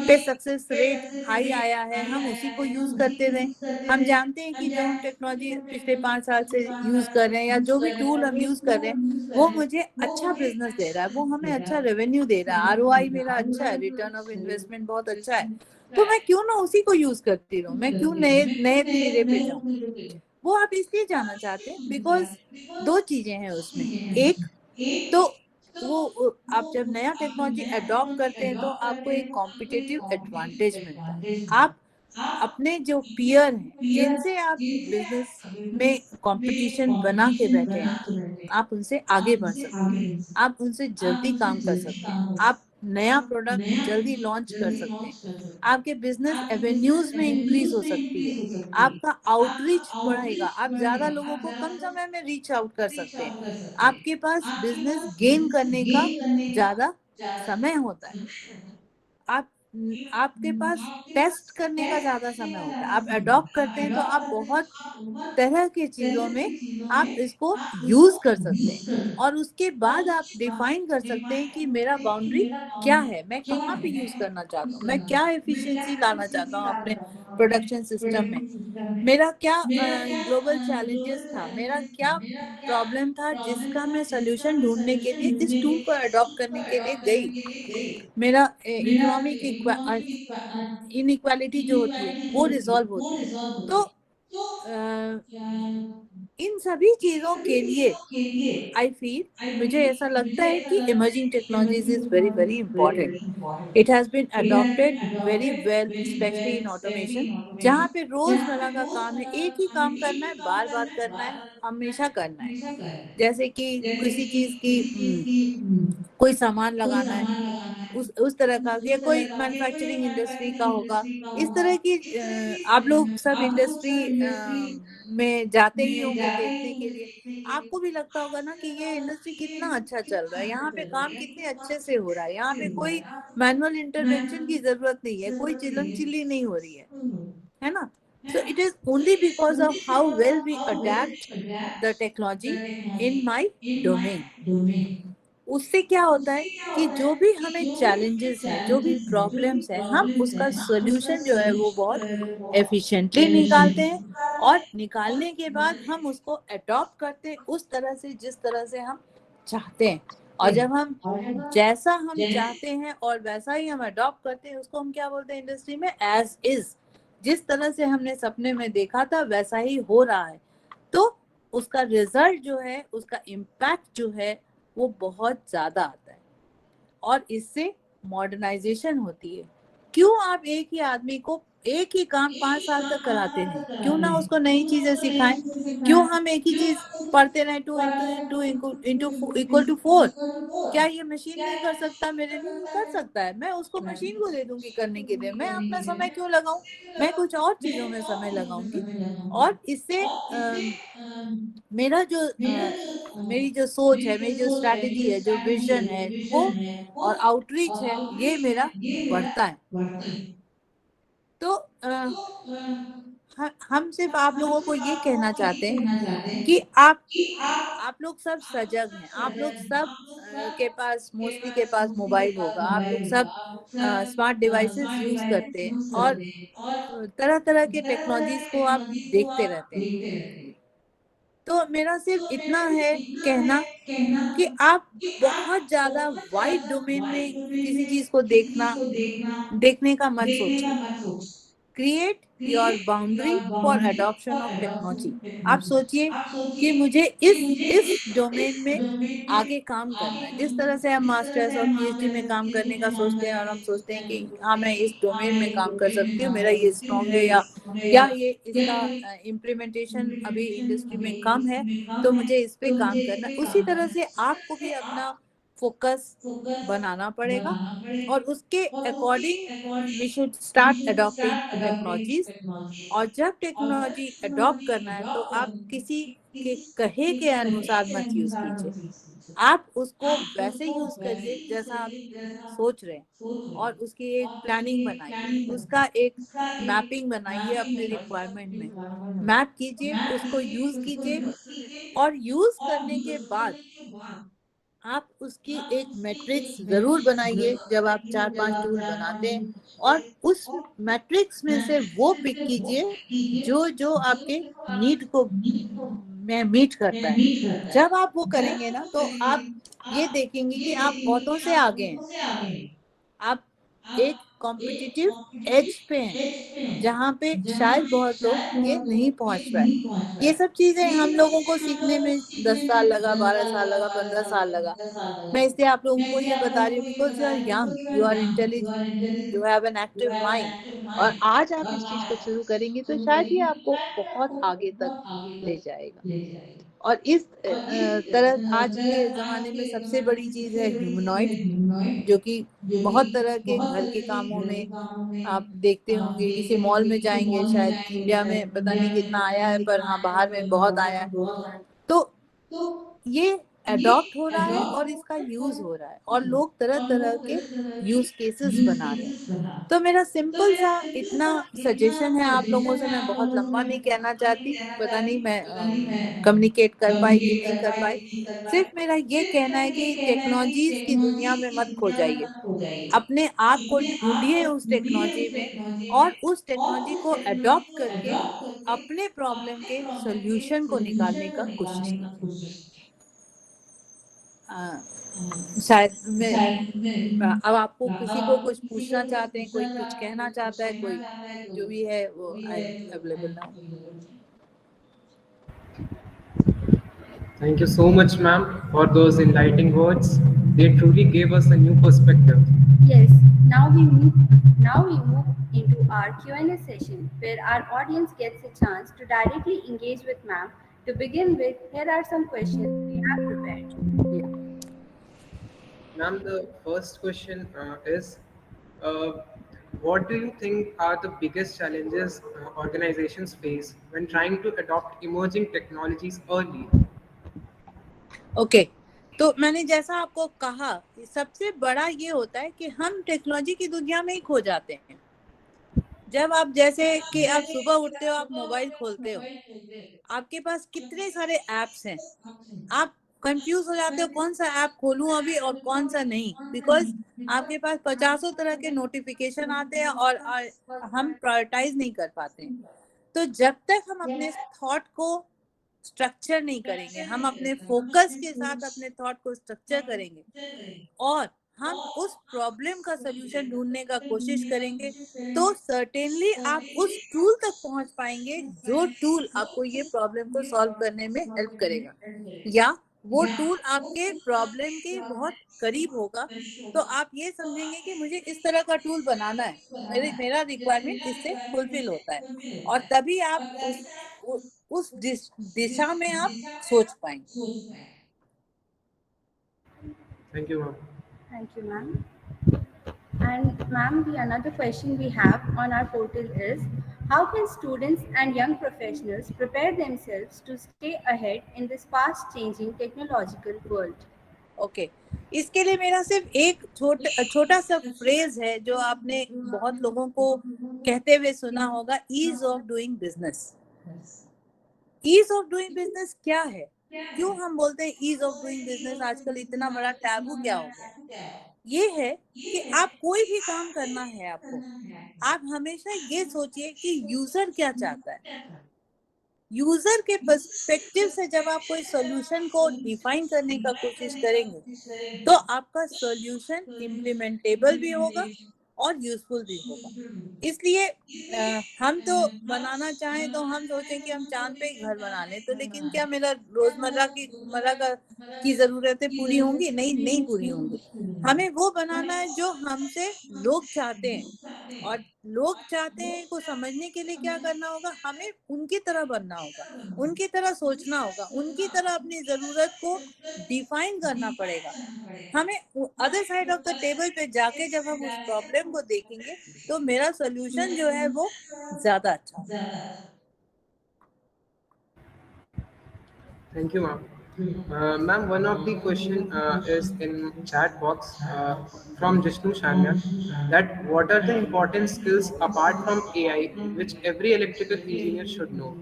पे सक्सेस रेट हाई आया है हम उसी को यूज करते रहें? हम जानते हैं कि जो हम टेक्नोलॉजी पिछले 5 साल से यूज कर रहे हैं या जो भी टूल हम यूज कर रहे हैं वो मुझे अच्छा बिजनेस दे रहा है, वो हमें अच्छा रेवेन्यू दे रहा है, आरओआई मेरा अच्छा है, रिटर्न ऑफ इन्वेस्टमेंट बहुत अच्छा है, तो मैं क्यों ना उसी को यूज करती रहूं, मैं क्यों नए नए सिरे पे जाऊं? वो आप इसलिए जाना चाहते हैं बिकॉज 2 चीजें हैं उसमें। एक तो वो आप जब नया टेक्नोलॉजी अडॉप्ट करते हैं तो आपको एक कॉम्पिटिटिव एडवांटेज मिलता है। आप अपने जो पीयर हैं जिनसे आप बिजनेस में कंपटीशन बना के बैठे हैं, आप उनसे आगे बढ़ सकते हैं, आप उनसे जल्दी काम कर सकते हैं, आप नया प्रोडक्ट जल्दी लॉन्च कर सकते हैं, आपके बिजनेस एवेन्यूज में इंक्रीज हो सकती है, आपका आउटरीच बढ़ेगा, आप ज्यादा लोगों को कम समय में रीच आउट कर सकते हैं, आपके पास बिजनेस गेन करने का ज्यादा समय होता है, आप आपके पास टेस्ट करने का ज्यादा समय होता है, आप अडॉप्ट करते हैं तो आप बहुत तरह की चीजों में आप इसको यूज कर सकते हैं, और उसके बाद आप डिफाइन कर सकते हैं कि मेरा बाउंड्री क्या है, मैं कहाँ पे यूज करना चाहता हूँ, मैं क्या एफिशिएंसी लाना चाहता हूँ अपने प्रोडक्शन सिस्टम में, मेरा क्या ग्लोबल चैलेंजेस था, मेरा क्या प्रॉब्लम था जिसका मैं सोल्यूशन ढूंढने के लिए इस टूल को अडॉप्ट करने के लिए गई, मेरा इकोनॉमिक इनइक्वालिटी जो होती है वो रिजॉल्व होती है। तो इन सभी चीजों के लिए आई फील, मुझे ऐसा लगता है कि emerging technologies is very very important, it has been adopted very well specially in automation, जहाँ पे रोजमर्रा का काम है, एक ही काम करना है, बार बार करना है, हमेशा करना है, जैसे कि किसी चीज की कोई सामान लगाना है, उस तरह का, या कोई मैन्युफैक्चरिंग इंडस्ट्री का होगा, इस तरह की आप लोग सब इंडस्ट्री में जाते ही होंगे देखने के लिए, आपको भी लगता होगा ना कि ये इंडस्ट्री कितना अच्छा चल रहा है, यहाँ पे काम कितने अच्छे से हो रहा है, यहाँ पे कोई मैनुअल इंटरवेंशन की जरूरत नहीं है, कोई चिल्लम चिल्ली नहीं हो रही है ना। So it is only because of how well we adapt the technology in my domain. उससे क्या होता है कि जो भी हमें चैलेंजेस हैं, जो भी प्रॉब्लम्स हैं, हम उसका सॉल्यूशन जो है वो बहुत एफिशिएंटली निकालते हैं, और निकालने के बाद हम उसको अडॉप्ट करते हैं उस तरह से जिस तरह से हम चाहते हैं, और जब हम जैसा हम चाहते हैं और वैसा ही हम अडॉप्ट करते हैं, उसको हम क्या बोलते हैं इंडस्ट्री में, एज इज, जिस तरह से हमने सपने में देखा था वैसा ही हो रहा है, तो उसका रिजल्ट जो है, उसका इम्पैक्ट जो है वो बहुत ज्यादा आता है, और इससे मॉडर्नाइजेशन होती है। क्यों आप एक ही आदमी को एक ही काम 5 साल तक कराते हैं, क्यों ना उसको नई चीजें सिखाएं, क्यों हम एक ही चीज पढ़ते रहे, 2 into 2 = 4, क्या ये मशीन नहीं कर सकता मेरे लिए, ये कर सकता है, मैं उसको मशीन को दे दूंगी करने के लिए, मैं अपना समय क्यों लगाऊं, मैं कुछ और चीजों में समय लगाऊंगी, और इससे मेरा जो मेरी जो सोच है, मेरी जो स्ट्रैटेजी है, जो विजन है वो, और आउटरीच है, ये मेरा बढ़ता है। तो हम सिर्फ आप लोगों को ये कहना चाहते हैं कि आप लोग सब सजग हैं, आप लोग सब के पास मोस्टली के पास मोबाइल होगा, आप लोग सब स्मार्ट डिवाइसेस यूज करते हैं, और तरह तरह के टेक्नोलॉजीज को आप देखते रहते हैं। तो मेरा सिर्फ इतना है कहना कि आप बहुत ज्यादा वाइड डोमेन में किसी चीज को देखने का मत सोचिए। Create your boundary for adoption of technology. आप सोचिए कि मुझे इस डोमेन में आगे काम करना है, जिस तरह से हम मास्टर्स और पीएचडी में काम करने का सोचते हैं, और हम सोचते हैं कि हाँ मैं इस डोमेन में काम कर सकती हूँ, मेरा ये स्ट्रॉन्ग है, या ये इसका इम्प्लीमेंटेशन अभी इंडस्ट्री में कम है, तो मुझे इस पे काम करना। उसी तरह से आपको भी अपना फोकस बनाना पड़ेगा, और उसके according we should start adopting technologies. और जब टेक्नोलॉजी अडॉप्ट करना है तो आप किसी के कहे के अनुसार मत यूज कीजिए, आप उसको वैसे यूज करिए जैसा आप सोच रहे हैं, और उसकी एक प्लानिंग बनाइए, उसका एक मैपिंग बनाइए, अपने रिक्वायरमेंट में मैप कीजिए, उसको यूज कीजिए, और यूज करने के बाद आप उसकी एक मैट्रिक्स जरूर बनाइए जब आप 4-5 टूल बनाते हैं, और उस मैट्रिक्स में से वो पिक कीजिए जो जो आपके नीड को में मीट करता है। जब आप वो करेंगे ना, तो आप ये देखेंगे कि आप औरों से आगे हैं, आप एक कॉम्पिटिटिव एज पे हैं, जहाँ पे शायद बहुत लोग ये नहीं पहुंच पाए। ये सब चीजें हम लोगों को सीखने में 10 साल लगा, 12 साल लगा, 15 साल लगा। मैं इसलिए आप लोगों को ये बता रही हूँ because you are young, you are intelligent, you have an active mind, और आज आप इस चीज को शुरू करेंगे तो शायद ये आपको बहुत आगे तक ले जाएगा। और इस तरह आज के ज़माने में सबसे बड़ी चीज़ है ह्यूमनॉइड, जो कि बहुत तरह के घर के कामों में आप देखते होंगे। किसी मॉल में जाएँगे, शायद इंडिया में पता नहीं कितना आया है, पर हाँ, बाहर में बहुत आया है। तो ये अडॉप्ट हो रहा है और इसका यूज़ हो रहा है और लोग तरह-तरह के यूज़ केसेस बना रहे हैं। तो मेरा सिंपल सा इतना सजेशन है आप लोगों से, मैं बहुत लंबा नहीं कहना चाहती, पता नहीं मैं कम्युनिकेट कर पाई कि नहीं कर पाई। सिर्फ मेरा ये कहना है कि टेक्नोलॉजीज़ की दुनिया में मत खो जाइए। अपने आप को ढूँढिए उस टेक्नोलॉजी में और उस टेक्नोलॉजी को अडॉप्ट करके अपने प्रॉब्लम के सॉल्यूशन को निकालने का कोशिश कीजिए। शायद मैं अब आपको किसी को कुछ पूछना चाहते हैं, कोई कुछ कहना चाहता है, कोई जो भी है वो I am available now. Thank you so much, ma'am, for those enlightening words. They truly gave us a new perspective. Yes, now we move into our Q&A session where our audience gets a chance to directly engage with ma'am. To begin with, here are some questions we have prepared. Ma'am, the first question is uh, what do you think are the biggest challenges organizations face when trying to adopt emerging technologies early? Okay, तो मैंने जैसा आपको कहा कि सबसे बड़ा ये होता है कि हम टेक्नोलॉजी की दुनिया में ही खो जाते हैं। जब आप जैसे कि आप सुबह उठते हो, आप मोबाइल खोलते हो, आपके पास कितने सारे ऐप्स हैं, आप कंफ्यूज हो जाते हो कौन सा ऐप खोलूं अभी और कौन सा नहीं, बिकॉज आपके पास पचासों तरह के नोटिफिकेशन आते हैं और हम प्रायोरिटाइज नहीं कर पाते हैं। तो जब तक हम अपने थॉट को स्ट्रक्चर नहीं करेंगे, हम अपने फोकस के साथ अपने थॉट को स्ट्रक्चर करेंगे और हम उस प्रॉब्लम का सलूशन ढूंढने का कोशिश करेंगे, तो सर्टेनली आप उस टूल तक पहुंच पाएंगे जो टूल आपको ये प्रॉब्लम को सॉल्व करने में हेल्प करेगा, या वो टूल आपके प्रॉब्लम के बहुत करीब होगा। तो आप ये समझेंगे कि मुझे इस तरह का टूल बनाना है, मेरा रिक्वायरमेंट इससे फुलफिल होता है, और तभी आप उस दिशा में आप सोच पाएंगे। Thank you, ma'am. Thank you, ma'am. And ma'am, the another question we have on our portal is, how can students and young professionals prepare themselves to stay ahead in this fast-changing technological world? Okay, इसके लिए मेरा सिर्फ एक छोटा सा phrase है जो आपने बहुत लोगों को कहते हुए सुना होगा, ease of doing business. Ease of doing business क्या है? क्यों हम बोलते हैं ईज ऑफ डूइंग बिजनेस? आजकल इतना बड़ा टैबू क्या हो गया? ये है कि आप कोई भी काम करना है आपको, आप हमेशा ये सोचिए कि यूजर क्या चाहता है। यूजर के पर्सपेक्टिव से जब आप कोई सॉल्यूशन को डिफाइन करने का कोशिश करेंगे, तो आपका सॉल्यूशन इम्प्लीमेंटेबल भी होगा और यूजफुल भी होगा। इसलिए हम तो बनाना चाहें तो हम सोचें कि हम चांद पे घर बना लें, तो लेकिन क्या मेरा रोजमर्रा की जरूरतें पूरी होंगी? नहीं, नहीं पूरी होंगी। हमें वो बनाना है जो हमसे लोग चाहते हैं, और लोग चाहते हैं को समझने के लिए क्या करना होगा? हमें उनकी तरह बनना होगा, उनकी तरह सोचना होगा, उनकी तरह अपनी जरूरत को डिफाइन करना पड़ेगा। हमें other side of the table पे जाके जब हम उस प्रॉब्लम को देखेंगे, तो मेरा सोल्यूशन जो है वो ज्यादा अच्छा होगा। Thank you, ma'am. Ma'am, one of the question is in chat box from Jishnu Shanya, that what are the important skills apart from AI which every electrical engineer should know?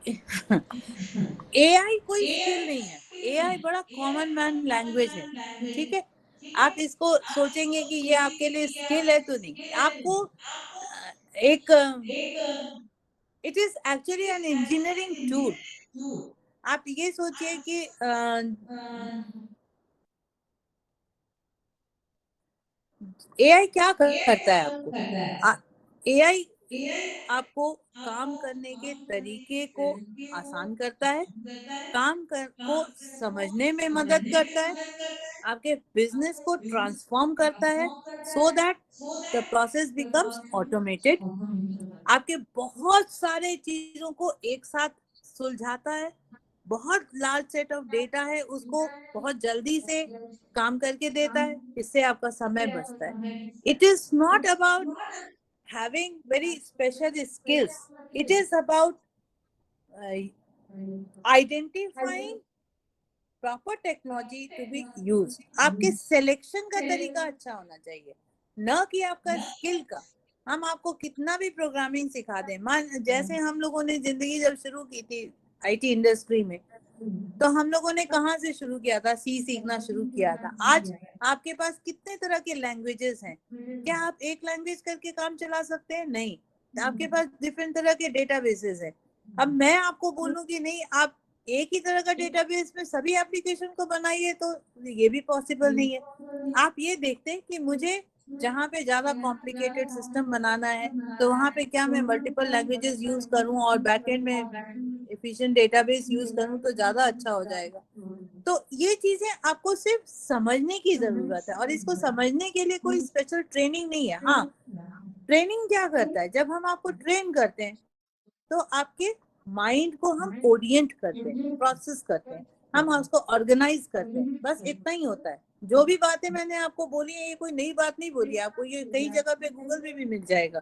AI कोई skill नहीं है, AI बड़ा common man language है, ठीक है? आप इसको सोचेंगे कि ये आपके लिए स्किल है, तो नहीं। आपको एक it is actually an engineering tool. आप ये सोचिए कि एआई क्या करता है आपको? एआई आपको काम करने के तरीके को आसान करता है, को समझने में मदद करता है, आपके बिजनेस को ट्रांसफॉर्म करता है, so that the process becomes automated. आपके बहुत सारे चीजों को एक साथ सुलझाता है, बहुत लार्ज सेट ऑफ डेटा है, उसको बहुत जल्दी से काम करके देता है, इससे आपका समय बचता है. It is not about having very special skills. It is about identifying proper technology to be use. आपके सिलेक्शन का तरीका अच्छा होना चाहिए, न कि आपका स्किल का. हम आपको कितना भी प्रोग्रामिंग सिखा दें, मान जैसे हम लोगों ने जिंदगी जब शुरू की थी आईटी इंडस्ट्री में, तो हम लोगों ने कहाँ से शुरू किया था, सी सीखना शुरू किया था. आज आपके पास कितने तरह के लैंग्वेजेस हैं. क्या आप एक लैंग्वेज करके काम चला सकते हैं? नहीं. आपके पास डिफरेंट तरह के डेटाबेसेस हैं. अब मैं आपको बोलूं कि नहीं आप एक ही तरह का डेटाबेस में सभी एप्लीकेशन को बनाइए, तो ये भी पॉसिबल नहीं है. आप ये देखते हैं कि मुझे जहाँ पे ज्यादा कॉम्प्लिकेटेड सिस्टम बनाना है, तो वहाँ पे क्या मैं मल्टीपल लैंग्वेजेस यूज करूँ और बैकएंड में एफिशिएंट डेटाबेस यूज करूँ तो ज्यादा अच्छा हो जाएगा. तो ये चीजें आपको सिर्फ समझने की जरूरत है, और इसको समझने के लिए कोई स्पेशल ट्रेनिंग नहीं है. हाँ, ट्रेनिंग क्या करता है, जब हम आपको ट्रेन करते हैं तो आपके माइंड को हम ओरिएंट करते हैं, प्रोसेस करते हैं, हम उसको ऑर्गेनाइज करते हैं. बस इतना ही होता है. जो भी बातें मैंने आपको बोली है, ये कोई नई बात नहीं बोली. आपको ये कई जगह पे गूगल पे भी मिल जाएगा.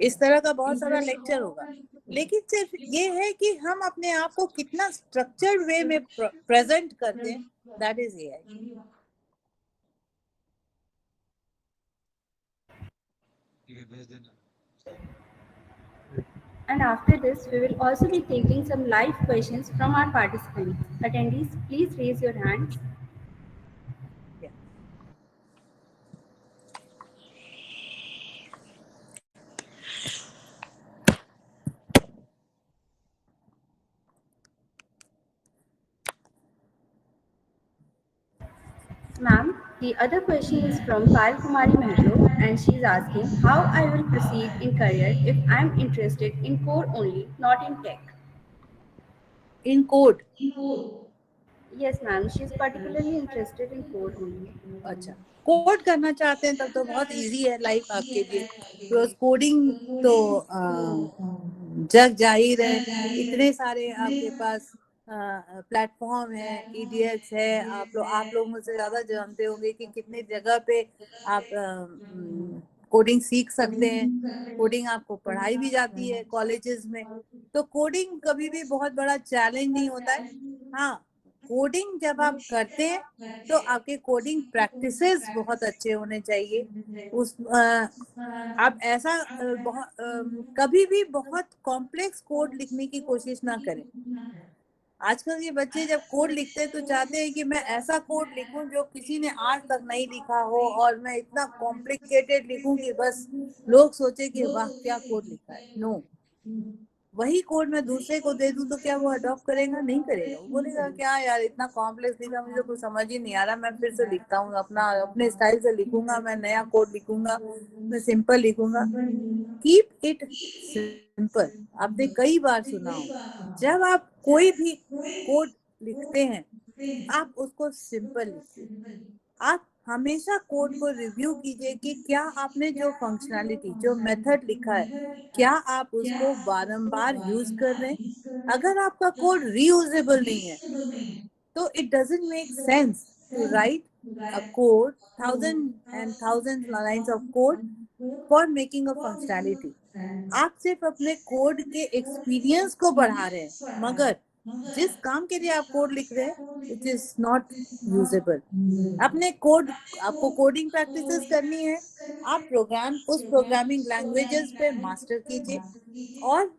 इस तरह का बहुत सारा लेक्चर होगा. लेकिन सिर्फ ये है कि हम अपने आप को कितना स्ट्रक्चर्ड वे में प्रेजेंट करते हैं, that is AI. And after this, we will also be taking some live questions from our participants. Attendees, please raise your hands. Ma'am, the other question is from Payal Kumari Mehro, and she is asking how I will proceed in career if I am interested in core only, not in tech. In code. Yes, ma'am, she is particularly interested in core only. अच्छा, code करना चाहते हैं तब तो बहुत easy है life आपके लिए. बिकॉज कोडिंग तो जग जाहिर है, इतने सारे आपके पास प्लेटफॉर्म है, ईडीएक्स है. आप लोग मुझसे ज्यादा जानते होंगे कि कितने जगह पे आप कोडिंग सीख सकते हैं. कोडिंग आपको पढ़ाई भी जाती है कॉलेजेस में. तो कोडिंग कभी भी बहुत बड़ा चैलेंज नहीं होता है. हाँ, कोडिंग जब आप करते हैं तो आपके कोडिंग प्रैक्टिसेस बहुत अच्छे होने चाहिए. आप ऐसा कभी भी बहुत कॉम्प्लेक्स कोड लिखने की कोशिश ना करें. आजकल ये बच्चे जब कोड लिखते हैं तो चाहते हैं कि मैं ऐसा कोड लिखूं जो किसी ने आज तक नहीं लिखा हो, और मैं इतना कॉम्प्लिकेटेड लिखूं कि बस लोग सोचे कि वाह क्या कोड लिखा है. नो, वही कोड मैं दूसरे को दे दूं तो क्या वो अडॉप्ट करेगा? नहीं करेगा. वो बोलेगा क्या यार इतना कॉम्प्लेक्स लिखा, मुझे कुछ समझ ही नहीं आ रहा, मैं फिर से लिखता हूँ, अपने स्टाइल से लिखूंगा, मैं नया कोड लिखूंगा, मैं सिंपल लिखूंगा. Keep it simple. आपने कई बार सुना होगा, जब आप कोई भी कोड लिखते हैं आप उसको सिंपल लिखिए. आप हमेशा कोड को रिव्यू कीजिए कि क्या आपने जो फंक्शनैलिटी, जो मेथड लिखा है, क्या आप उसको बारंबार यूज कर रहे हैं. अगर आपका कोड रीयूजेबल नहीं है तो it doesn't make sense to write a code, thousand and thousands lines of code for making a functionality. आप सिर्फ अपने कोड के एक्सपीरियंस को बढ़ा रहे हैं, मगर जिस काम के लिए आप कोड लिख रहे हैं इट इज नॉट यूजेबल. अपने कोड, आपको कोडिंग प्रैक्टिसेस करनी है, आप उस प्रोग्रामिंग लैंग्वेजेस पे मास्टर कीजिए, और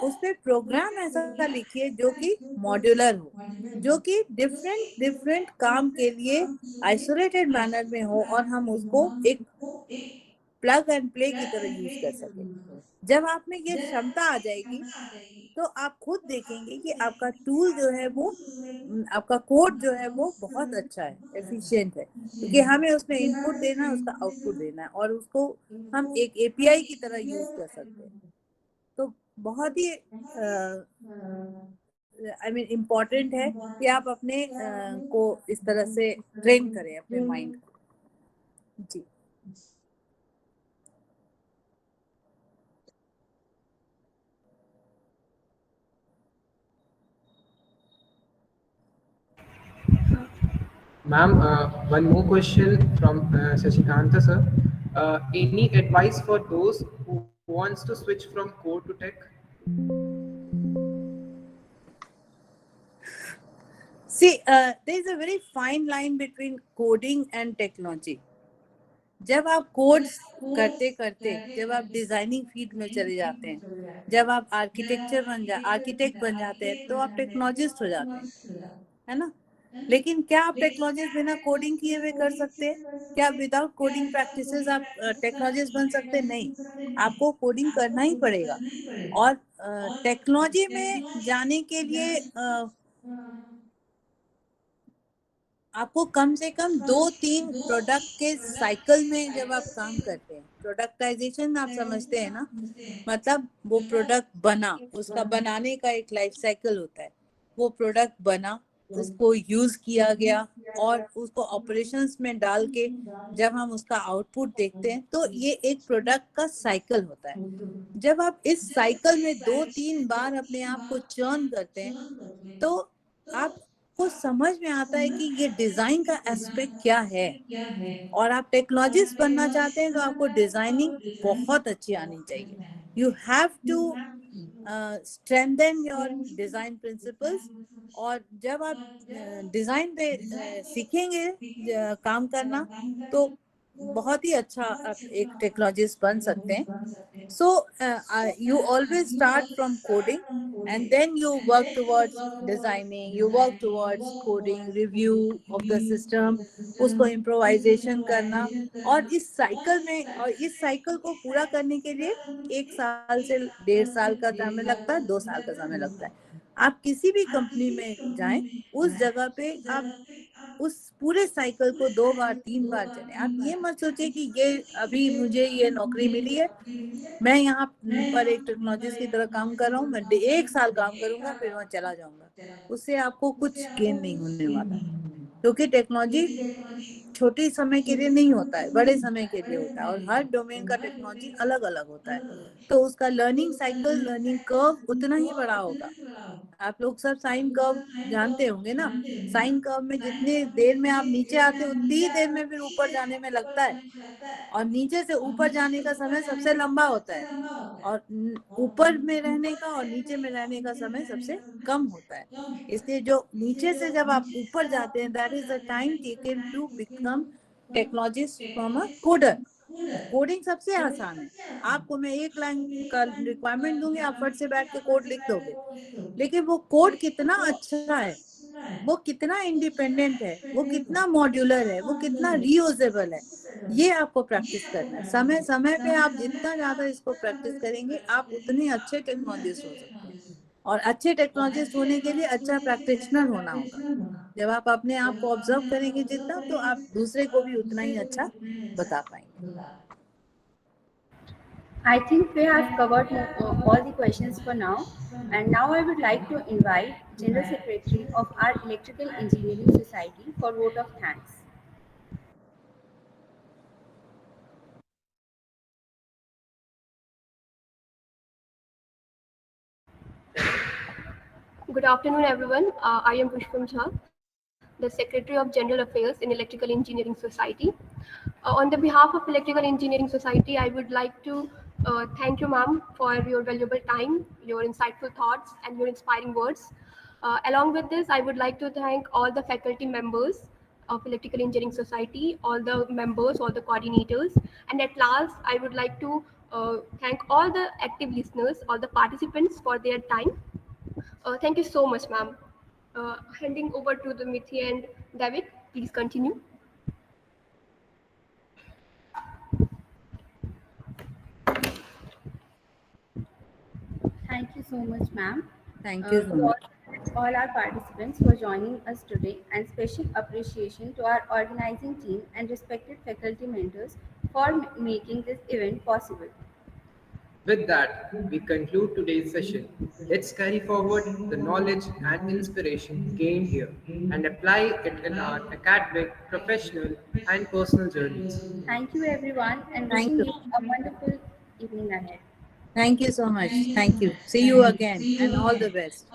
उस पे प्रोग्राम ऐसा लिखिए जो कि मॉड्यूलर हो, जो कि डिफरेंट डिफरेंट काम के लिए आइसोलेटेड मैनर में हो, और हम उसको एक प्लग एंड प्ले की तरह यूज कर सके. जब आप में ये क्षमता आ जाएगी तो आप खुद देखेंगे कि आपका टूल जो है वो, आपका कोड जो है वो बहुत अच्छा है, एफिशिएंट है, क्योंकि हमें उसमें इनपुट देना है, उसका आउटपुट देना है, और उसको हम एक एपीआई की तरह यूज कर सकते हैं. तो बहुत ही आई मीन इम्पोर्टेंट है कि आप अपने को इस तरह से ट्रेन करें अपने माइंड को. जी. Ma'am, one more question from Shashikanta sir. Any advice for those who wants to switch from code to tech? See, there is a very fine line between coding and technology. जब आप codes करते करते जब आप designing field में चले जाते हैं, जब आप आर्किटेक्ट बन जाते हैं, तो आप टेक्नोलॉजिस्ट हो जाते हैं, है ना? लेकिन क्या आप टेक्नोलॉजिस्ट बिना कोडिंग किए हुए कर सकते हैं? क्या विदाउट कोडिंग प्रैक्टिसेस आप टेक्नोलॉजिस्ट बन सकते हैं? नहीं, आपको कोडिंग करना ही पड़ेगा। और टेक्नोलॉजी में जाने के लिए आपको कम से कम 2-3 प्रोडक्ट के साइकिल में जब आप काम करते हैं, प्रोडक्टाइजेशन आप समझते हैं ना, मतलब वो प्रोडक्ट बना, उसका बनाने का एक लाइफ साइकिल होता है। वो प्रोडक्ट बना, उसको यूज किया गया और उसको ऑपरेशंस में डाल के जब हम उसका आउटपुट देखते हैं, तो ये एक प्रोडक्ट का साइकिल होता है। जब आप इस साइकिल में 2-3 बार अपने आप को चर्न करते हैं, तो आपको समझ में आता है कि ये डिजाइन का एस्पेक्ट क्या है। और आप टेक्नोलॉजिस्ट बनना चाहते हैं तो आपको डिजाइनिंग बहुत अच्छी आनी चाहिए। You have to strengthen your design principles. और जब आप डिजाइन पे सीखेंगे काम करना, तो बहुत ही अच्छा आप एक टेक्नोलॉजिस्ट बन सकते हैं। So you always start from coding and then you work towards designing, you work towards coding, review of the system, उसको improvisation करना। और इस साइकिल को पूरा करने के लिए 1 साल से 1.5 साल का समय लगता है, 2 साल का समय लगता है। आप किसी भी कंपनी में जाएं, उस जगह पे आप उस पूरे साइकिल को 2 बार 3 बार चले। आप ये मत सोचिए कि ये अभी मुझे ये नौकरी मिली है, मैं यहाँ पर एक टेक्नोलॉजिस्ट की तरह काम कर रहा हूँ, मैं 1 साल काम करूंगा फिर वहां चला जाऊंगा। उससे आपको कुछ गेन नहीं होने वाला, क्योंकि टेक्नोलॉजी छोटे समय के लिए नहीं होता है, बड़े समय के लिए होता है। और हर डोमेन का टेक्नोलॉजी अलग अलग होता है, तो उसका लर्निंग साइकिल, लर्निंग कर्व उतना ही बड़ा होगा। आप लोग सब साइन कर्व जानते होंगे ना। साइन कर्व में जितनी देर में आप नीचे आते हैं, उतनी ही देर में फिर ऊपर जाने में लगता है। और नीचे से ऊपर जाने का समय सबसे लंबा होता है, और ऊपर में रहने का और नीचे में रहने का समय सबसे कम होता है। इसलिए जो नीचे से जब आप ऊपर जाते हैं, that is the time taken to become technologist from a coder. Coding सबसे आसान है। आपको मैं 1 लाइन का रिक्वायरमेंट दूंगी, आप फट से बैठ के कोड लिख दोगे। लेकिन वो कोड कितना अच्छा है, वो कितना इंडिपेंडेंट है, वो कितना मॉड्यूलर है, वो कितना रीयूजेबल है, ये आपको प्रैक्टिस करना है। समय समय पे आप जितना ज्यादा इसको प्रैक्टिस करेंगे, आप उतने अच्छे टेक्नोलॉजिस्ट हो सकते हैं। और अच्छे टेक्नोलॉजिस्ट होने के लिए अच्छा प्रैक्टिशनर होना होगा। जब आप अपने आप को ऑब्जर्व करेंगे जितना, तो आप दूसरे को भी उतना ही अच्छा बता पाएंगे। I think we have covered all the questions for now. And now I would like to invite General Secretary of our Electrical Engineering Society for vote of thanks. Good afternoon, everyone. I am Pushpam Jha, the Secretary of General Affairs in Electrical Engineering Society. On the behalf of Electrical Engineering Society, I would like to thank you, ma'am, for your valuable time, your insightful thoughts, and your inspiring words. Along with this, I would like to thank all the faculty members of Electrical Engineering Society, all the members, all the coordinators, and at last, I would like to thank all the active listeners, all the participants for their time. Thank you so much, ma'am. Handing over to the Mithi and David, please continue. Thank you so much, ma'am. Thank you so To much. all our participants for joining us today, and special appreciation to our organizing team and respected faculty mentors for making this event possible. With that, we conclude today's session. Let's carry forward the knowledge and inspiration gained here and apply it in our academic, professional, and personal journeys. Thank you, everyone, and Thank wishing you. you a wonderful evening ahead. Thank you so much. Thank you. See you again and all the best.